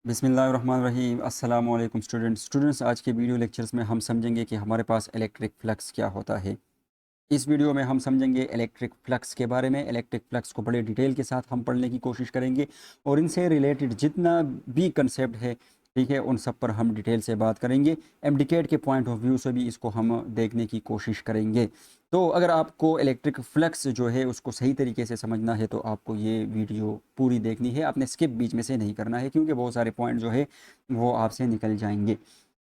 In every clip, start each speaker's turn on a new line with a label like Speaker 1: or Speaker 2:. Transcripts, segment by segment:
Speaker 1: बिस्मिल्लाहिर्रहमानिर्रहीम। अस्सलाम वालेकुम स्टूडेंट्स। आज के वीडियो लेक्चर्स में हम समझेंगे कि हमारे पास इलेक्ट्रिक फ्लक्स क्या होता है। इस वीडियो में हम समझेंगे इलेक्ट्रिक फ्लक्स के बारे में। इलेक्ट्रिक फ्लक्स को बड़े डिटेल के साथ हम पढ़ने की कोशिश करेंगे और इनसे रिलेटेड जितना भी कंसेप्ट है, ठीक है, उन सब पर हम डिटेल से बात करेंगे। एमडीकेट के पॉइंट ऑफ व्यू से भी इसको हम देखने की कोशिश करेंगे। तो अगर आपको इलेक्ट्रिक फ्लक्स जो है उसको सही तरीके से समझना है तो आपको ये वीडियो पूरी देखनी है, आपने स्किप बीच में से नहीं करना है, क्योंकि बहुत सारे पॉइंट जो है वो आपसे निकल जाएंगे।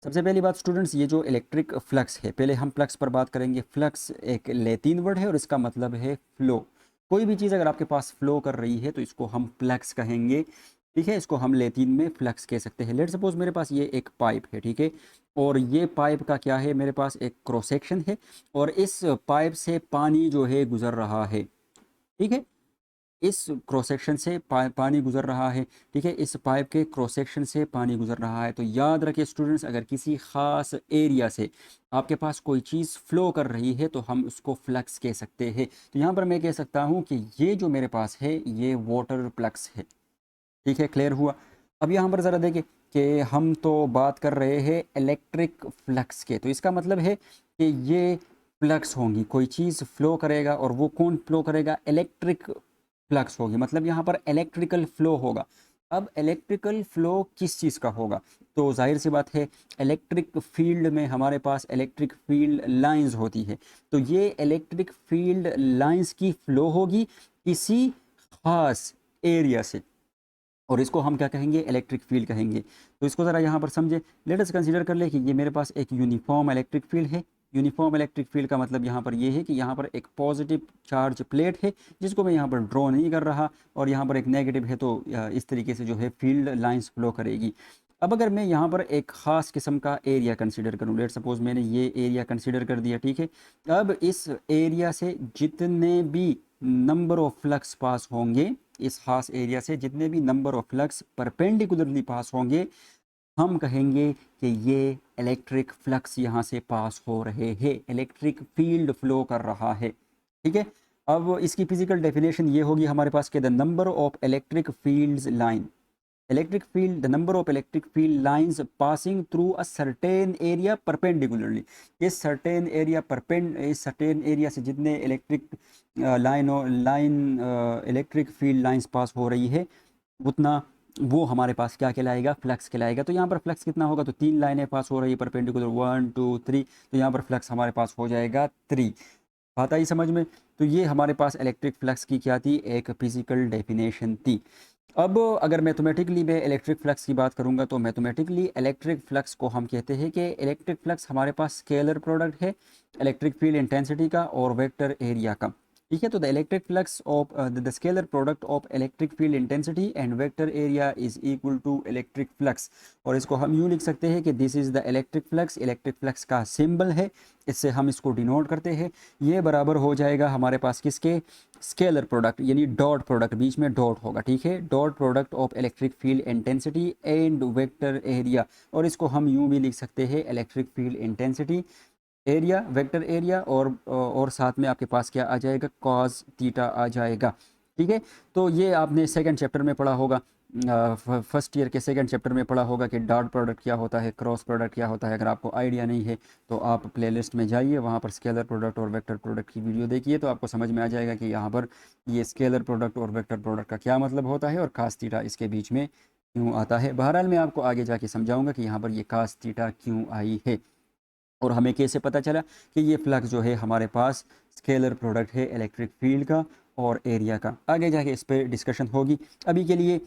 Speaker 1: सबसे पहली बात स्टूडेंट्स, ये जो इलेक्ट्रिक फ्लक्स है, पहले हम फ्लक्स पर बात करेंगे। फ्लक्स एक लैटिन वर्ड है और इसका मतलब है फ्लो। कोई भी चीज़ अगर आपके पास फ्लो कर रही है तो इसको हम फ्लक्स कहेंगे, ठीक है। इसको हम लैटिन में फ्लक्स कह सकते हैं। लेट सपोज मेरे पास ये एक पाइप है, ठीक है, और ये पाइप का क्या है, मेरे पास एक क्रॉस सेक्शन है और इस पाइप से पानी जो है गुजर रहा है, ठीक है। इस क्रॉस सेक्शन से पानी गुजर रहा है, ठीक है। इस पाइप के क्रॉस सेक्शन से पानी गुजर रहा है। तो याद रखिए स्टूडेंट्स, अगर किसी ख़ास एरिया से आपके पास कोई चीज़ फ्लो कर रही है तो हम उसको फ्लक्स कह सकते हैं। तो यहाँ पर मैं कह सकता हूँ कि ये जो मेरे पास है ये वाटर फ्लक्स है, ठीक है। क्लियर हुआ। अब यहाँ पर ज़रा देखिए कि हम तो बात कर रहे हैं इलेक्ट्रिक फ्लक्स के, तो इसका मतलब है कि ये फ्लक्स होंगी, कोई चीज़ फ्लो करेगा और वो कौन फ्लो करेगा, इलेक्ट्रिक फ्लक्स होगी, मतलब यहाँ पर इलेक्ट्रिकल फ्लो होगा। अब इलेक्ट्रिकल फ्लो किस चीज़ का होगा, तो जाहिर सी बात है इलेक्ट्रिक फील्ड में हमारे पास इलेक्ट्रिक फील्ड लाइंस होती है। तो ये इलेक्ट्रिक फील्ड लाइंस की फ्लो होगी किसी खास एरिया से, और इसको हम क्या कहेंगे, इलेक्ट्रिक फील्ड कहेंगे। तो इसको ज़रा यहाँ पर समझे। लेट अस कंसीडर कर ले कि ये मेरे पास एक यूनिफॉर्म इलेक्ट्रिक फील्ड है। यूनिफॉर्म इलेक्ट्रिक फील्ड का मतलब यहाँ पर ये है कि यहाँ पर एक पॉजिटिव चार्ज प्लेट है जिसको मैं यहाँ पर ड्रॉ नहीं कर रहा, और यहाँ पर एक नेगेटिव है, तो इस तरीके से जो है फील्ड लाइंस फ्लो करेगी। अब अगर मैं यहाँ पर एक ख़ास किस्म का एरिया कंसीडर करूँ, लेट सपोज मैंने ये एरिया कंसीडर कर दिया, ठीक है। अब इस एरिया से जितने भी नंबर ऑफ फ्लक्स पास होंगे, इस खास एरिया से जितने भी नंबर ऑफ फ्लक्स परपेंडिकुलरली पास होंगे, हम कहेंगे कि ये इलेक्ट्रिक फ्लक्स यहाँ से पास हो रहे हैं, इलेक्ट्रिक फील्ड फ्लो कर रहा है, ठीक है। अब इसकी फिजिकल डेफिनेशन ये होगी हमारे पास कि the number of electric fields line, electric field, the number of electric field lines passing through a certain area perpendicularly। इस certain area इस certain area से जितने electric line electric field lines pass हो रही है उतना वो हमारे पास क्या कहलाएगा, फ्लक्स कहलाएगा। तो यहाँ पर फ्लक्स कितना होगा, तो 3 लाइनें पास हो रही है परपेंडिकुलर, 1 2 3, तो यहाँ पर फ्लक्स हमारे पास हो जाएगा 3। बात आई समझ में। तो ये हमारे पास इलेक्ट्रिक फ्लक्स की क्या थी, एक फिजिकल डेफिनेशन थी। अब अगर मैथमेटिकली मैं इलेक्ट्रिक फ्लक्स की बात करूंगा तो मैथमेटिकली इलेक्ट्रिक फ्लक्स को हम कहते हैं कि इलेक्ट्रिक फ्लक्स हमारे पास स्केलर प्रोडक्ट है इलेक्ट्रिक फील्ड इंटेंसिटी का और वेक्टर एरिया का, ठीक है। तो the electric flux of the scalar product of electric field intensity and vector area is equal to electric flux. और इसको हम यूँ लिख सकते हैं कि this is the electric flux, electric flux का सिंबल है, इससे हम इसको डिनोट करते हैं। ये बराबर हो जाएगा हमारे पास किसके, स्केलर प्रोडक्ट, यानी डॉट प्रोडक्ट, बीच में डॉट होगा, ठीक है। Dot product of electric field intensity and vector area, और इसको हम यूँ भी लिख सकते हैं electric field intensity, area, vector area, और साथ में आपके पास क्या आ जाएगा, कॉस थीटा आ जाएगा, ठीक है। तो ये आपने सेकंड चैप्टर में पढ़ा होगा, फर्स्ट ईयर के सेकंड चैप्टर में पढ़ा होगा कि डॉट प्रोडक्ट क्या होता है, क्रॉस प्रोडक्ट क्या होता है। अगर आपको आइडिया नहीं है तो आप प्लेलिस्ट में जाइए, वहाँ पर स्केलर प्रोडक्ट और वेक्टर प्रोडक्ट की वीडियो देखिए, तो आपको समझ में आ जाएगा कि यहाँ पर ये स्केलर प्रोडक्ट और वेक्टर प्रोडक्ट का क्या मतलब होता है और कास थीटा इसके बीच में क्यों आता है। बहरहाल मैं आपको आगे जाके समझाऊंगा कि यहाँ पर ये कास थीटा क्यों आई है और हमें कैसे पता चला कि ये फ्लक्स जो है हमारे पास स्केलर प्रोडक्ट है इलेक्ट्रिक फील्ड का और एरिया का। आगे जाके इस पर डिस्कशन होगी। अभी के लिए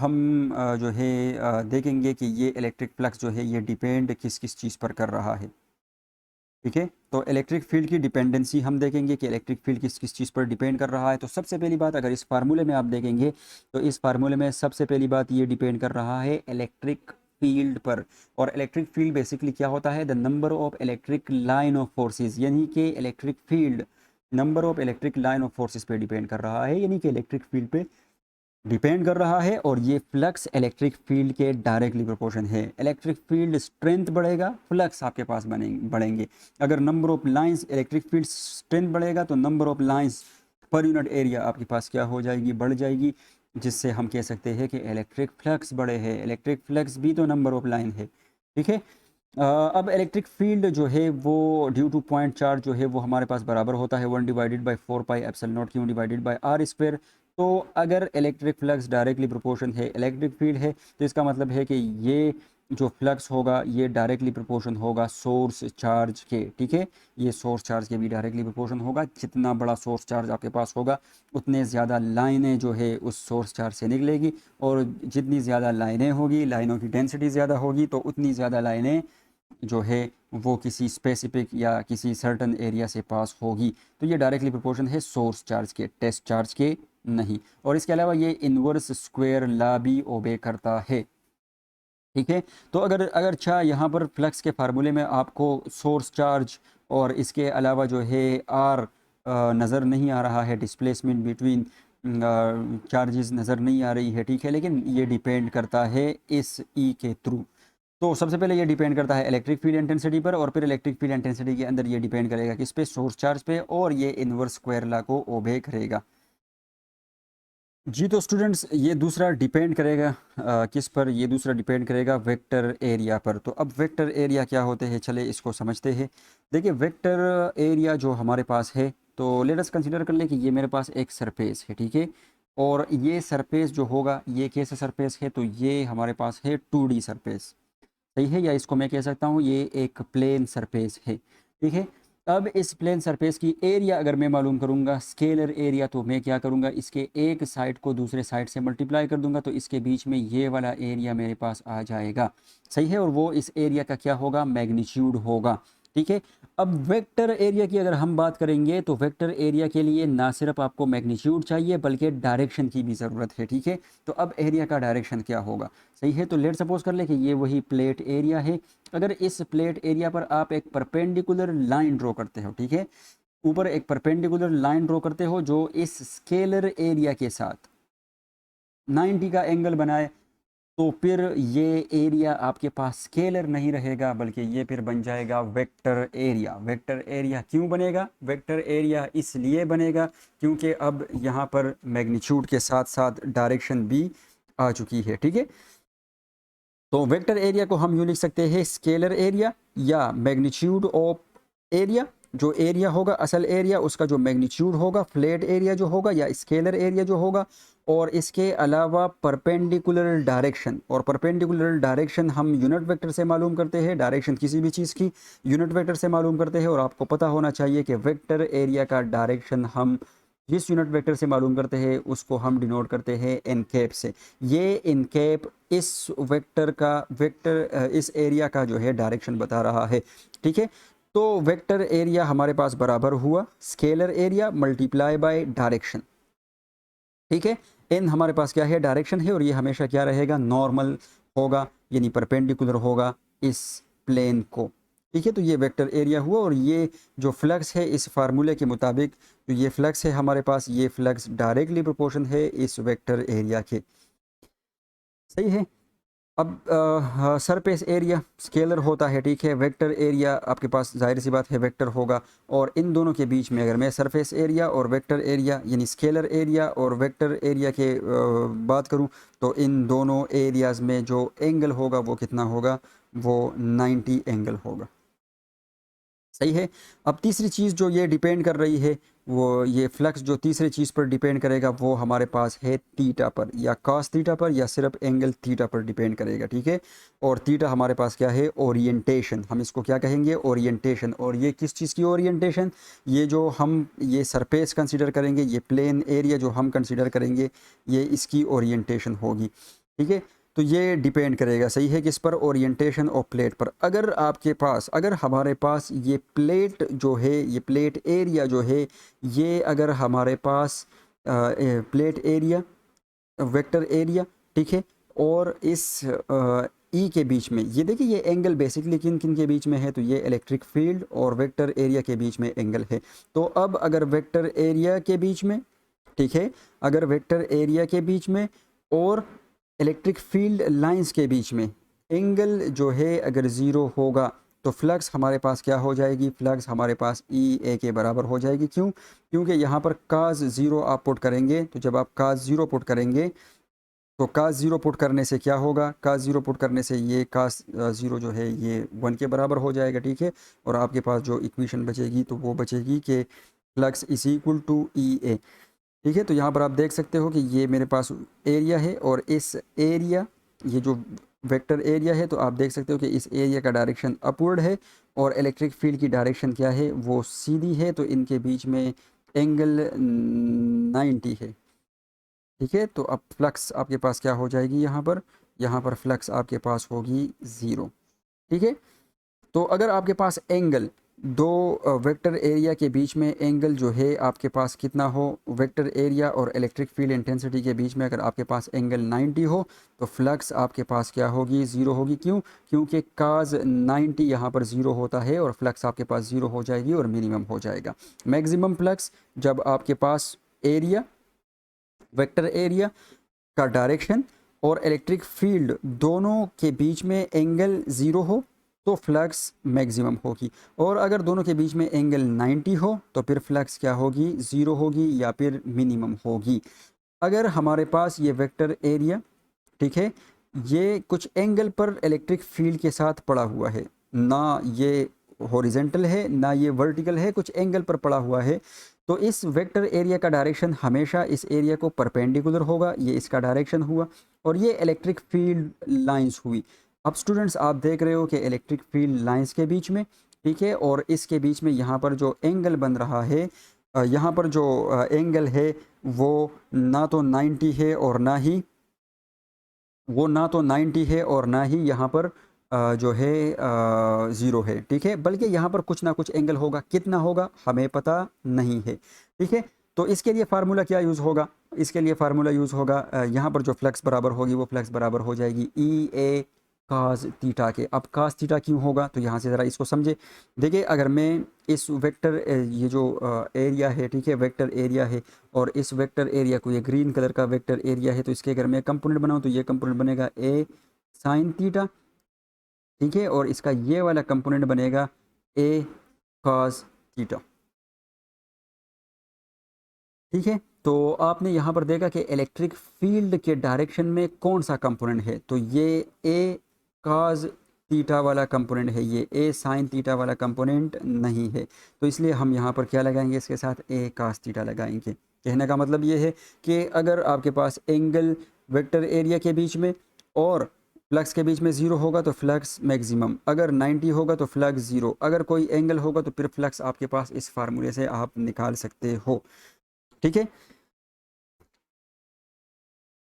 Speaker 1: हम जो है देखेंगे कि ये इलेक्ट्रिक फ्लक्स जो है ये डिपेंड किस किस चीज़ पर कर रहा है, ठीक है। तो इलेक्ट्रिक फील्ड की डिपेंडेंसी हम देखेंगे कि इलेक्ट्रिक फील्ड किस किस चीज़ पर डिपेंड कर रहा है। तो सबसे पहली बात, अगर इस फार्मूले में आप देखेंगे तो इस फार्मूले में सबसे पहली बात ये डिपेंड कर रहा है इलेक्ट्रिक फील्ड पर। और इलेक्ट्रिक फील्ड बेसिकली क्या होता है, the number of electric line of forces, यानी कि electric field number of electric line of forces पे डिपेंड कर रहा है, यानी कि इलेक्ट्रिक फील्ड पे डिपेंड कर रहा है। और ये फ्लक्स इलेक्ट्रिक फील्ड के डायरेक्टली प्रोपोर्शन है। इलेक्ट्रिक फील्ड स्ट्रेंथ बढ़ेगा, फ्लक्स आपके पास बढ़ेंगे। अगर number of lines, electric field strength बढ़ेगा तो number of lines per unit area आपके पास क्या हो जाएगी, बढ़ जाएगी। जिससे हम कह सकते हैं कि इलेक्ट्रिक फ्लक्स बड़े हैं। इलेक्ट्रिक फ्लक्स भी तो नंबर ऑफ लाइन है, ठीक है। अब इलेक्ट्रिक फील्ड जो है वो ड्यू टू पॉइंट चार्ज जो है वो हमारे पास बराबर होता है 1/4 pi epsilon naught Q divided by R square. तो अगर इलेक्ट्रिक फ्लक्स डायरेक्टली प्रोपोर्शन है इलेक्ट्रिक फील्ड है, तो इसका मतलब है कि ये जो फ्लक्स होगा ये डायरेक्टली प्रोपोर्शन होगा सोर्स चार्ज के, ठीक है। ये सोर्स चार्ज के भी डायरेक्टली प्रोपोर्शन होगा। जितना बड़ा सोर्स चार्ज आपके पास होगा उतने ज़्यादा लाइनें जो है उस सोर्स चार्ज से निकलेगी, और जितनी ज़्यादा लाइनें होगी, लाइनों की डेंसिटी ज़्यादा होगी, तो उतनी ज़्यादा लाइनें जो है वो किसी स्पेसिफिक या किसी सर्टन एरिया से पास होगी। तो ये डायरेक्टली प्रोपोर्शन है सोर्स चार्ज के, टेस्ट चार्ज के नहीं। और इसके अलावा ये इन्वर्स स्क्वायर लॉ भी ओबे करता है, ठीक है। तो अगर अगर अच्छा यहाँ पर फ्लक्स के फार्मूले में आपको सोर्स चार्ज और इसके अलावा जो है आर नज़र नहीं आ रहा है, डिस्प्लेसमेंट बिटवीन चार्जेस नज़र नहीं आ रही है, ठीक है, लेकिन ये डिपेंड करता है इस ई के थ्रू। तो सबसे पहले ये डिपेंड करता है इलेक्ट्रिक फील्ड इंटेंसिटी पर, और फिर इलेक्ट्रिक फील्ड इंटेंसिटी के अंदर ये डिपेंड करेगा किस पे, सोर्स चार्ज पे, और ये इन्वर्स स्क्वायर लॉ को ओबे करेगा। जी तो स्टूडेंट्स ये दूसरा डिपेंड करेगा किस पर, ये दूसरा डिपेंड करेगा वेक्टर एरिया पर। तो अब वेक्टर एरिया क्या होते हैं, चले इसको समझते हैं। देखिए वेक्टर एरिया जो हमारे पास है, तो लेट अस कंसीडर कर ले कि ये मेरे पास एक सरफेस है, ठीक है। और ये सरफेस जो होगा ये कैसा सरफेस है, तो ये हमारे पास है 2D सरफेस, सही है। या इसको मैं कह सकता हूँ ये एक प्लेन सरफेस है, ठीक है। अब इस प्लेन सरफेस की एरिया अगर मैं मालूम करूँगा, स्केलर एरिया, तो मैं क्या करूँगा, इसके एक साइड को दूसरे साइड से मल्टीप्लाई कर दूंगा, तो इसके बीच में ये वाला एरिया मेरे पास आ जाएगा, सही है। और वो इस एरिया का क्या होगा, मैग्नीट्यूड होगा, ठीक है। अब वेक्टर एरिया की अगर हम बात करेंगे, तो वेक्टर एरिया के लिए ना सिर्फ आपको मैग्नीट्यूड चाहिए बल्कि डायरेक्शन की भी ज़रूरत है, ठीक है। तो अब एरिया का डायरेक्शन क्या होगा, सही है। तो लेट सपोज कर ले कि ये वही प्लेट एरिया है। अगर इस प्लेट एरिया पर आप एक परपेंडिकुलर लाइन ड्रॉ करते हो, ठीक है, ऊपर एक परपेंडिकुलर लाइन ड्रॉ करते हो जो इस स्केलर एरिया के साथ 90 का एंगल बनाए, तो फिर ये एरिया आपके पास स्केलर नहीं रहेगा बल्कि ये फिर बन जाएगा वेक्टर एरिया। वेक्टर एरिया क्यों बनेगा, वेक्टर एरिया इसलिए बनेगा क्योंकि अब यहाँ पर मैग्नीट्यूड के साथ साथ डायरेक्शन भी आ चुकी है, ठीक है। तो वेक्टर एरिया को हम यूँ लिख सकते हैं स्केलर एरिया या मैग्नीट्यूड ऑफ एरिया। जो एरिया होगा असल एरिया, उसका जो मैग्नीट्यूड होगा फ्लैट एरिया जो होगा या स्केलर एरिया जो होगा, और इसके अलावा परपेंडिकुलर डायरेक्शन। और परपेंडिकुलर डायरेक्शन हम यूनिट वेक्टर से मालूम करते हैं, डायरेक्शन किसी भी चीज़ की यूनिट वेक्टर से मालूम करते हैं। और आपको पता होना चाहिए कि वेक्टर एरिया का डायरेक्शन हम जिस यूनिट वेक्टर से मालूम करते हैं उसको हम डिनोट करते हैं एन कैप से। ये एन कैप इस वेक्टर का इस एरिया का जो है डायरेक्शन बता रहा है, ठीक है। तो वेक्टर एरिया हमारे पास बराबर हुआ scalar area multiply by direction, ठीक है। एन हमारे पास क्या है, डायरेक्शन है, और ये हमेशा क्या रहेगा, नॉर्मल होगा, यानी परपेंडिकुलर होगा इस प्लेन को, ठीक है। तो ये वेक्टर एरिया हुआ। और ये जो फ्लक्स है इस फार्मूले के मुताबिक, तो ये फ्लक्स है हमारे पास, ये फ्लक्स डायरेक्टली प्रोपोर्शन है इस वेक्टर एरिया के, सही है। अब सरफेस एरिया स्केलर होता है, ठीक है। वेक्टर एरिया आपके पास जाहिर सी बात है वेक्टर होगा। और इन दोनों के बीच में अगर मैं सरफेस एरिया और वेक्टर एरिया यानी स्केलर एरिया और वेक्टर एरिया के बात करूं, तो इन दोनों एरियाज़ में जो एंगल होगा वो कितना होगा, वो 90 एंगल होगा, सही है। अब तीसरी चीज़ जो ये डिपेंड कर रही है, वो ये फ्लक्स जो तीसरी चीज़ पर डिपेंड करेगा वो हमारे पास है थीटा पर, या कॉस थीटा पर, या सिर्फ एंगल थीटा पर डिपेंड करेगा, ठीक है। और थीटा हमारे पास क्या है, ओरिएंटेशन, हम इसको क्या कहेंगे, ओरिएंटेशन। और ये किस चीज़ की ओरिएंटेशन, ये जो हम ये सरफेस कंसीडर करेंगे, ये प्लेन एरिया जो हम कंसीडर करेंगे, ये इसकी ओरिएंटेशन होगी, ठीक है। तो ये डिपेंड करेगा, सही है, किस पर, ओरिएंटेशन और प्लेट पर। अगर आपके पास, अगर हमारे पास ये प्लेट जो है, ये प्लेट एरिया जो है, ये अगर हमारे पास प्लेट एरिया वेक्टर एरिया, ठीक है, और इस ई के बीच में ये देखिए ये एंगल बेसिकली किन किन के बीच में है, तो ये इलेक्ट्रिक फील्ड और वेक्टर एरिया के बीच में एंगल है। तो अब अगर वेक्टर एरिया के बीच में, ठीक है, अगर वेक्टर एरिया के बीच में और इलेक्ट्रिक फील्ड लाइंस के बीच में एंगल जो है अगर ज़ीरो होगा, तो फ्लक्स हमारे पास क्या हो जाएगी, फ्लक्स हमारे पास ई ए के बराबर हो जाएगी। क्यों? क्योंकि यहाँ पर काज 0 आप पुट करेंगे, तो जब आप काज 0 पुट करेंगे तो काज 0 पुट करने से क्या होगा, काज 0 पुट करने से ये काज 0 जो है ये 1 के बराबर हो जाएगा, ठीक है। और आपके पास जो इक्वेशन बचेगी तो वो बचेगी कि फ्लक्स इज इक्वल टू ई ए, ठीक है। तो यहाँ पर आप देख सकते हो कि ये मेरे पास एरिया है और इस एरिया, ये जो वेक्टर एरिया है, तो आप देख सकते हो कि इस एरिया का डायरेक्शन अपवर्ड है और इलेक्ट्रिक फील्ड की डायरेक्शन क्या है, वो सीधी है। तो इनके बीच में एंगल 90 है, ठीक है। तो अब फ्लक्स आपके पास क्या हो जाएगी, यहाँ पर फ्लक्स आपके पास होगी 0, ठीक है। तो अगर आपके पास एंगल दो वेक्टर एरिया के बीच में एंगल जो है आपके पास कितना हो, वेक्टर एरिया और इलेक्ट्रिक फील्ड इंटेंसिटी के बीच में अगर आपके पास एंगल 90 हो तो फ्लक्स आपके पास क्या होगी, 0 होगी। क्यों? क्योंकि काज 90 यहाँ पर 0 होता है और फ्लक्स आपके पास 0 हो जाएगी और मिनिमम हो जाएगा। मैक्सिमम फ्लक्स जब आपके पास एरिया, वेक्टर एरिया का डायरेक्शन और इलेक्ट्रिक फील्ड दोनों के बीच में एंगल 0 हो तो फ्लक्स मैक्सिमम होगी, और अगर दोनों के बीच में एंगल 90 हो तो फिर फ्लक्स क्या होगी, 0 होगी या फिर मिनिमम होगी। अगर हमारे पास ये वेक्टर एरिया, ठीक है, ये कुछ एंगल पर इलेक्ट्रिक फील्ड के साथ पड़ा हुआ है, ना ये हॉरिजेंटल है ना ये वर्टिकल है, कुछ एंगल पर पड़ा हुआ है, तो इस वेक्टर एरिया का डायरेक्शन हमेशा इस एरिया को परपेंडिकुलर होगा, ये इसका डायरेक्शन हुआ और ये इलेक्ट्रिक फील्ड लाइंस हुई। अब स्टूडेंट्स आप देख रहे हो कि इलेक्ट्रिक फील्ड लाइंस के बीच में, ठीक है, और इसके बीच में यहाँ पर जो एंगल बन रहा है, यहाँ पर जो एंगल है वो ना तो 90 है और ना ही यहाँ पर जो है 0 है, ठीक है, बल्कि यहाँ पर कुछ ना कुछ एंगल होगा, कितना होगा हमें पता नहीं है, ठीक है। तो इसके लिए फार्मूला क्या यूज़ होगा, इसके लिए फार्मूला यूज़ होगा यहाँ पर जो फ्लक्स बराबर होगी वो फ्लक्स बराबर हो जाएगी ई ए काज थीटा के। अब काज थीटा क्यों होगा, तो यहाँ से ज़रा इसको समझे। देखिए अगर मैं इस वेक्टर ये जो एरिया है, ठीक है, वेक्टर एरिया है, और इस वेक्टर एरिया को, ये ग्रीन कलर का वेक्टर एरिया है, तो इसके अगर मैं कंपोनेंट बनाऊँ तो ये कंपोनेंट बनेगा ए साइन थीटा, ठीक है, और इसका ये वाला कंपोनेंट बनेगा ए कॉस थीटा, ठीक है। तो आपने यहाँ पर देखा कि इलेक्ट्रिक फील्ड के डायरेक्शन में कौन सा कंपोनेंट है, तो ये ए कॉस थीटा वाला कंपोनेंट है, ये ए साइन थीटा वाला कंपोनेंट नहीं है। तो इसलिए हम यहाँ पर क्या लगाएंगे, इसके साथ ए कॉस थीटा लगाएंगे। कहने का मतलब ये है कि अगर आपके पास एंगल वेक्टर एरिया के बीच में और फ्लक्स के बीच में 0 होगा तो फ्लक्स मैक्सिमम, अगर 90 होगा तो फ्लक्स 0, अगर कोई एंगल होगा तो फिर फ्लक्स आपके पास इस फार्मूले से आप निकाल सकते हो, ठीक है।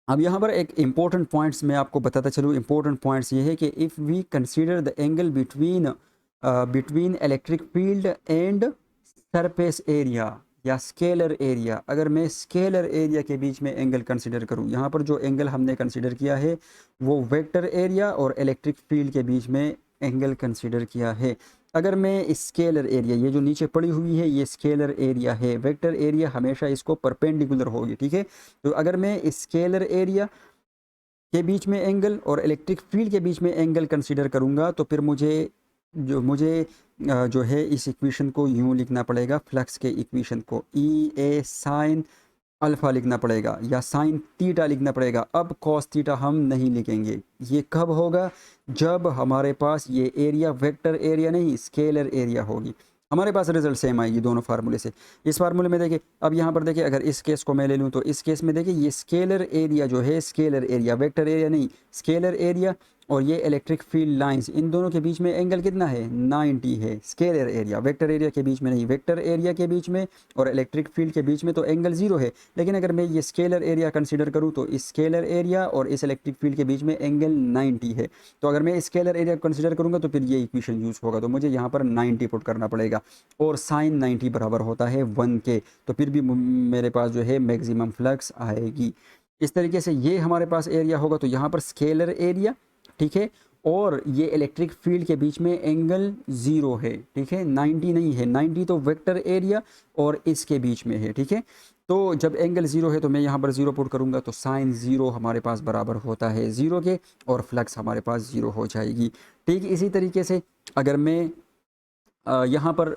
Speaker 1: अब यहाँ पर एक इम्पोर्टेंट पॉइंट्स मैं आपको बताता चलूँ। इम्पोर्टेंट पॉइंट्स ये है कि if we consider the angle between electric field and surface area या स्केलर एरिया, अगर मैं स्केलर एरिया के बीच में एंगल कंसीडर करूँ, यहाँ पर जो एंगल हमने कंसीडर किया है वो वेक्टर एरिया और इलेक्ट्रिक फील्ड के बीच में एंगल कंसीडर किया है। अगर मैं स्केलर एरिया, ये जो नीचे पड़ी हुई है ये स्केलर एरिया है, वेक्टर एरिया हमेशा इसको परपेंडिकुलर होगी, ठीक है। तो अगर मैं स्केलर एरिया के बीच में एंगल और इलेक्ट्रिक फील्ड के बीच में एंगल कंसीडर करूँगा तो फिर मुझे जो है इस इक्वेशन को यूँ लिखना पड़ेगा, फ्लक्स के इक्वेशन को ई ए साइन अल्फ़ा लिखना पड़ेगा या साइन थीटा लिखना पड़ेगा। अब कॉस थीटा हम नहीं लिखेंगे। ये कब होगा, जब हमारे पास ये एरिया वेक्टर एरिया नहीं स्केलर एरिया होगी, हमारे पास रिजल्ट सेम आएगी दोनों फार्मूले से। इस फार्मूले में देखिए, अब यहाँ पर देखिए अगर इस केस को मैं ले लूँ तो इस केस में देखिए ये स्केलर एरिया जो है, स्केलर एरिया वेक्टर एरिया नहीं स्केलर एरिया, और ये इलेक्ट्रिक फील्ड लाइंस, इन दोनों के बीच में एंगल कितना है 90 है। स्केलर एरिया वेक्टर एरिया के बीच में नहीं, वेक्टर एरिया के बीच में और इलेक्ट्रिक फील्ड के बीच में तो एंगल 0 है, लेकिन अगर मैं ये स्केलर एरिया कंसीडर करूँ तो इस स्केलर एरिया और इस इलेक्ट्रिक फील्ड के बीच में एंगल 90 है। तो अगर मैं स्केलर एरिया कंसीडर करूँगा तो फिर ये इक्वेशन यूज़ होगा, तो मुझे यहाँ पर 90 पुट करना पड़ेगा और साइन 90 बराबर होता है 1 के, तो फिर भी मेरे पास जो है मैक्सिमम फ्लक्स आएगी। इस तरीके से ये हमारे पास एरिया होगा, तो यहाँ पर स्केलर एरिया, ठीक है, और ये इलेक्ट्रिक फील्ड के बीच में एंगल 0 है, ठीक है, 90 नहीं है, 90 तो वेक्टर एरिया और इसके बीच में है, ठीक है। तो जब एंगल ज़ीरो है तो मैं यहाँ पर ज़ीरो पुट करूँगा तो साइन ज़ीरो हमारे पास बराबर होता है ज़ीरो के, और फ्लक्स हमारे पास ज़ीरो हो जाएगी। ठीक इसी तरीके से अगर मैं यहाँ पर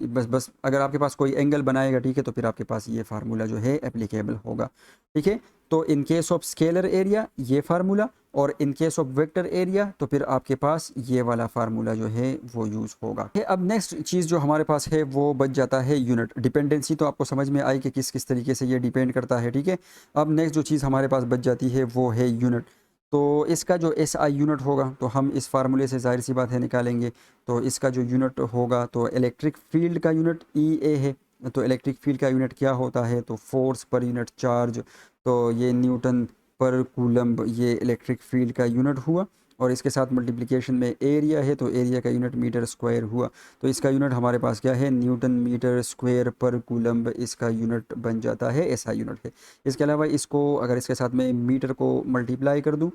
Speaker 1: बस अगर आपके पास कोई एंगल बनाएगा, ठीक है, तो फिर आपके पास ये फार्मूला जो है एप्लीकेबल होगा। ठीक है, तो in case of scalar area ये फार्मूला, और in case of vector area तो फिर आपके पास ये वाला फार्मूला जो है वो यूज़ होगा। अब नेक्स्ट चीज़ जो हमारे पास है वो बच जाता है यूनिट। डिपेंडेंसी तो आपको समझ में आई कि किस किस तरीके से ये डिपेंड करता है। ठीक है, अब नेक्स्ट जो चीज़ हमारे पास बच जाती है वो है यूनिट। तो इसका जो एस आई यूनिट होगा तो हम इस फार्मूले से ज़ाहिर सी बात है निकालेंगे। तो इसका जो यूनिट होगा तो इलेक्ट्रिक फील्ड का यूनिट ई ए है। तो इलेक्ट्रिक फील्ड का यूनिट क्या होता है, तो फोर्स पर यूनिट चार्ज। तो ये न्यूटन पर कूलम्ब ये इलेक्ट्रिक फील्ड का यूनिट हुआ, और इसके साथ मल्टीप्लिकेशन में एरिया है तो एरिया का यूनिट मीटर स्क्वायर हुआ। तो इसका यूनिट हमारे पास क्या है, न्यूटन मीटर स्क्वायर पर कूलम्ब इसका यूनिट बन जाता है, ऐसा यूनिट है। इसके अलावा इसको अगर इसके साथ में मीटर को मल्टीप्लाई कर दूँ,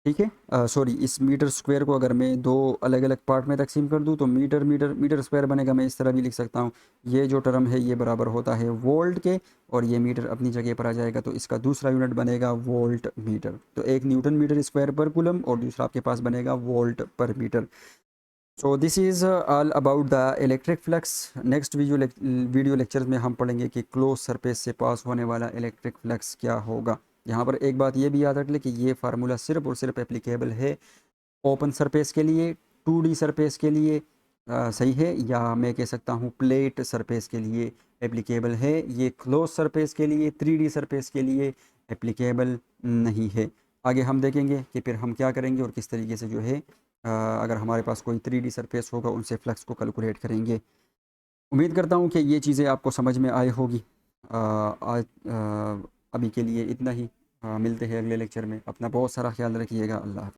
Speaker 1: ठीक है, सॉरी, इस मीटर स्क्वायर को अगर मैं दो अलग अलग पार्ट में तकसीम कर दूं तो मीटर मीटर मीटर स्क्वायर बनेगा। मैं इस तरह भी लिख सकता हूं, ये जो टर्म है ये बराबर होता है वोल्ट के, और ये मीटर अपनी जगह पर आ जाएगा तो इसका दूसरा यूनिट बनेगा वोल्ट मीटर। तो एक न्यूटन मीटर स्क्वायर पर कूलम और दूसरा आपके पास बनेगा वोल्ट पर metre. So this is all about the electric flux. Next video lecture में हम पढ़ेंगे कि क्लोज सरफेस से पास होने वाला इलेक्ट्रिक फ्लक्स क्या होगा। यहाँ पर एक बात ये भी याद रख ले कि ये फार्मूला सिर्फ और सिर्फ एप्लीकेबल है ओपन सरफेस के लिए, 2D सरफेस के लिए, सही है, या मैं कह सकता हूँ प्लेट सरफेस के लिए एप्लीकेबल है। ये क्लोज सरफेस के लिए, 3D सरफेस के लिए एप्लीकेबल नहीं है। आगे हम देखेंगे कि फिर हम क्या करेंगे और किस तरीके से जो है अगर हमारे पास कोई 3D सरफेस होगा उनसे फ्लक्स को कैलकुलेट करेंगे। उम्मीद करता हूँ कि ये चीज़ें आपको समझ में आई होगी। आज अभी के लिए इतना ही। मिलते हैं अगले लेक्चर में। अपना बहुत सारा ख्याल रखिएगा। अल्लाह हाफ़िज़।